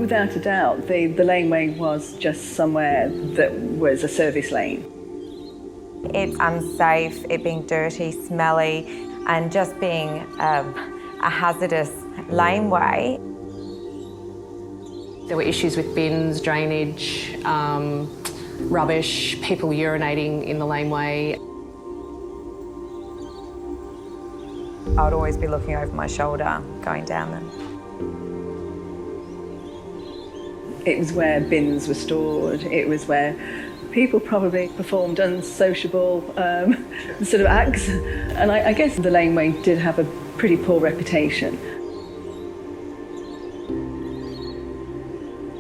Without a doubt, the laneway was just somewhere that was a service lane. It's unsafe, it being dirty, smelly, and just being a hazardous laneway. There were issues with bins, drainage, rubbish, people urinating in the laneway. I would always be looking over my shoulder going down them. It was where bins were stored. It was where people probably performed unsociable sort of acts. And I guess the laneway did have a pretty poor reputation.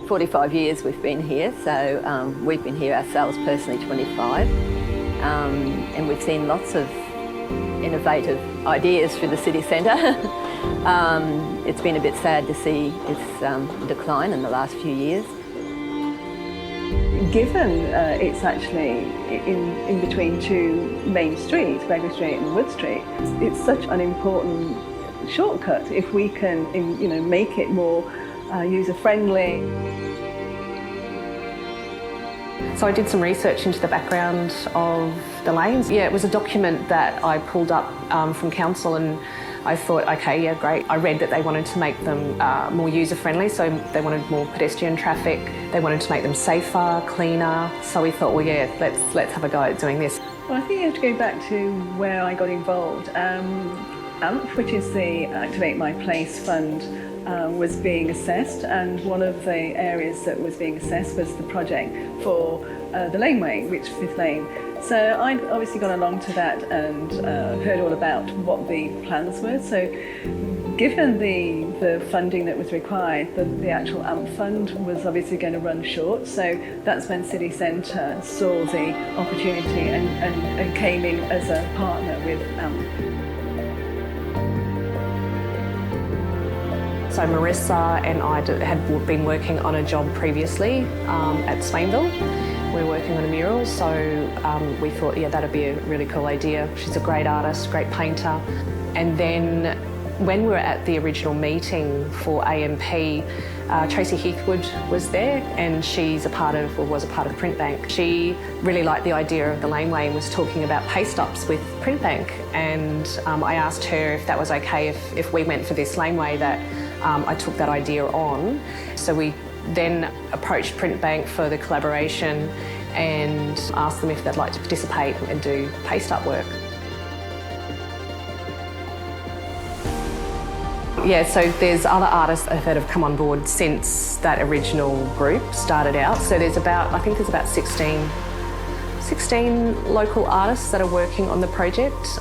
45 years we've been here, so we've been here ourselves personally 25, and we've seen lots of innovative ideas through the city centre. It's been a bit sad to see its decline in the last few years. Given it's actually in between two main streets, Beggar Street and Wood Street, it's such an important shortcut if we can make it more user-friendly. So I did some research into the background of the lanes. Yeah, it was a document that I pulled up from council, and I thought, okay, yeah, great. I read that they wanted to make them more user-friendly, so they wanted more pedestrian traffic. They wanted to make them safer, cleaner. So we thought, well, yeah, let's have a go at doing this. Well, I think you have to go back to where I got involved. AMP, which is the Activate My Place fund, was being assessed, and one of the areas that was being assessed was the project for the laneway, which Fifth Lane. So I'd obviously gone along to that and heard all about what the plans were. So given the funding that was required, the actual AMP fund was obviously going to run short. So that's when City Centre saw the opportunity and came in as a partner with AMP. So Marissa and I had been working on a job previously at Swainville. We were working on a mural, so we thought, yeah, that'd be a really cool idea. She's a great artist, great painter. And then when we were at the original meeting for AMP, Tracy Heathwood was there, and was a part of Printbank. She really liked the idea of the laneway and was talking about pay stops with Printbank. And I asked her if that was okay if we went for this laneway, that I took that idea on. So we then approached Printbank for the collaboration and asked them if they'd like to participate and do pay stop work. Yeah, so there's other artists that have come on board since that original group started out. So I think there's about 16 local artists that are working on the project.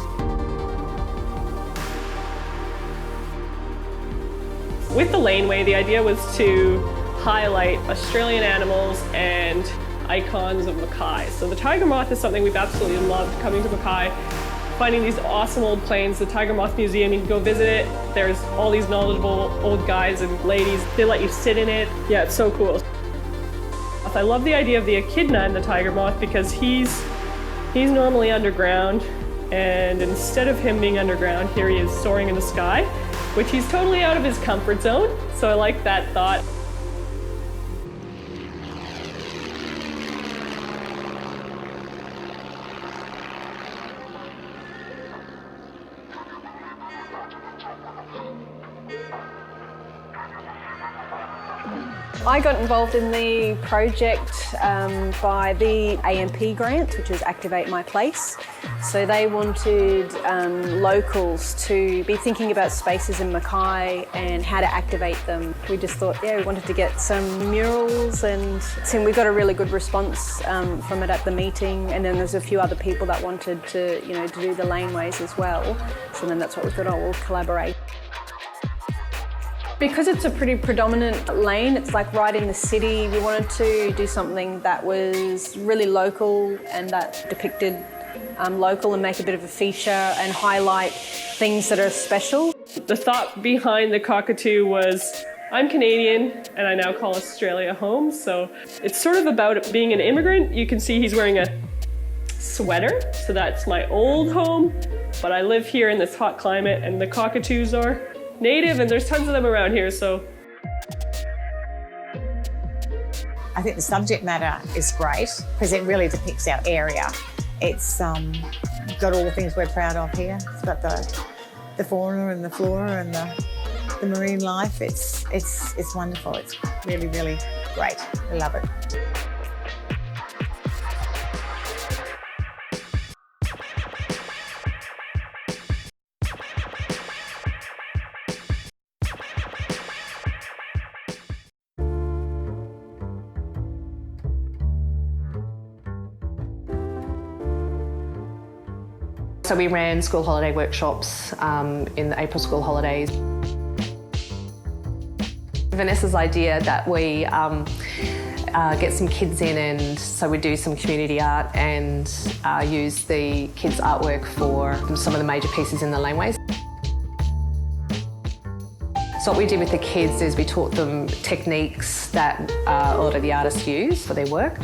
With the laneway, the idea was to highlight Australian animals and icons of Mackay. So the tiger moth is something we've absolutely loved coming to Mackay, finding these awesome old planes. The Tiger Moth Museum, you can go visit it. There's all these knowledgeable old guys and ladies. They let you sit in it. Yeah, it's so cool. I love the idea of the echidna and the tiger moth because he's normally underground, and instead of him being underground, here he is soaring in the sky, which he's totally out of his comfort zone. So I like that thought. I got involved in the project by the AMP grant, which is Activate My Place. So they wanted locals to be thinking about spaces in Mackay and how to activate them. We just thought, yeah, we wanted to get some murals, and we got a really good response from it at the meeting. And then there's a few other people that wanted to, to do the laneways as well. So then that's what we thought, oh, we'll collaborate. Because it's a pretty predominant lane, it's like right in the city, we wanted to do something that was really local and that depicted local and make a bit of a feature and highlight things that are special. The thought behind the cockatoo was, I'm Canadian and I now call Australia home, so it's sort of about being an immigrant. You can see he's wearing a sweater, so that's my old home, but I live here in this hot climate, and the cockatoos are native, and there's tons of them around here, so I think the subject matter is great because it really depicts our area. It's got all the things we're proud of here. It's got the fauna and the flora and the marine life. It's wonderful. It's really, really great. I love it. So we ran school holiday workshops in the April school holidays. Vanessa's idea that we get some kids in, and so we do some community art and use the kids' artwork for some of the major pieces in the laneways. So what we did with the kids is we taught them techniques that a lot of the artists use for their work.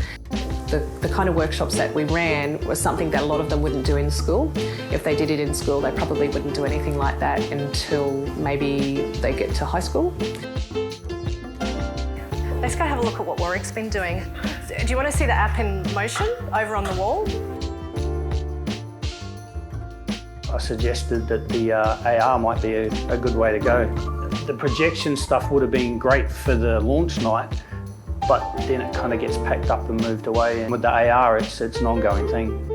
The kind of workshops that we ran was something that a lot of them wouldn't do in school. If they did it in school, they probably wouldn't do anything like that until maybe they get to high school. Let's go have a look at what Warwick's been doing. Do you want to see the app in motion over on the wall? I suggested that the AR might be a good way to go. The projection stuff would have been great for the launch night, but then it kind of gets packed up and moved away. And with the AR, it's an ongoing thing.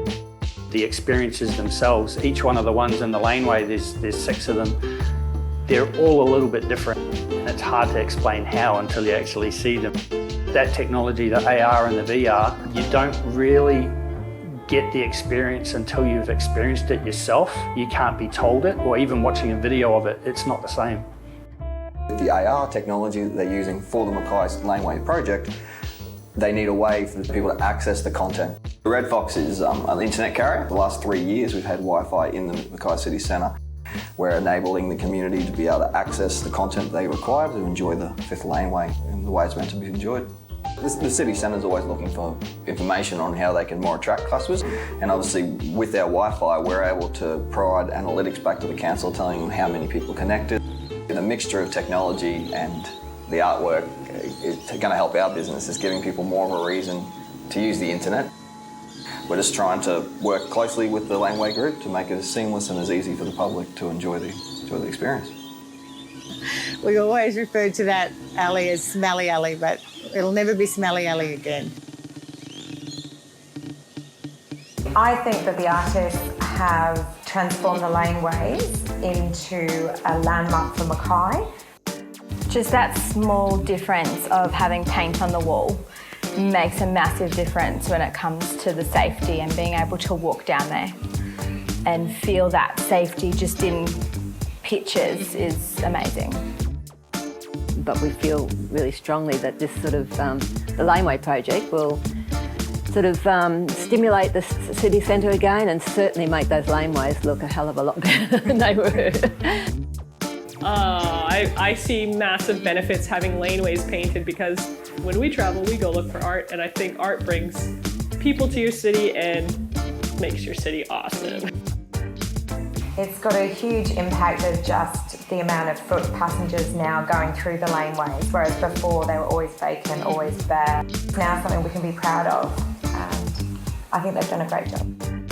The experiences themselves, each one of the ones in the laneway, there's 6 of them, they're all a little bit different. And it's hard to explain how until you actually see them. That technology, the AR and the VR, you don't really get the experience until you've experienced it yourself. You can't be told it, or even watching a video of it, it's not the same. The AR technology that they're using for the Mackay Laneway project, they need a way for people to access the content. Red Fox is an internet carrier. The last 3 years we've had Wi-Fi in the Mackay City Centre. We're enabling the community to be able to access the content they require to enjoy the Fifth Laneway in the way it's meant to be enjoyed. The city centre is always looking for information on how they can more attract customers, and obviously with our Wi-Fi we're able to provide analytics back to the council telling them how many people connected. The mixture of technology and the artwork is going to help our business. It's giving people more of a reason to use the internet. We're just trying to work closely with the Laneway Group to make it as seamless and as easy for the public to enjoy the experience. We always refer to that alley as Smelly Alley, but it'll never be Smelly Alley again. I think that the artists have transformed the laneways into a landmark for Mackay. Just that small difference of having paint on the wall makes a massive difference when it comes to the safety, and being able to walk down there and feel that safety just in pictures is amazing. But we feel really strongly that this sort of, the Laneway project will sort of stimulate the city centre again, and certainly make those laneways look a hell of a lot better than they were. I see massive benefits having laneways painted, because when we travel, we go look for art, and I think art brings people to your city and makes your city awesome. It's got a huge impact of just the amount of foot passengers now going through the laneways, whereas before they were always vacant, always bare. It's now something we can be proud of, and I think they've done a great job.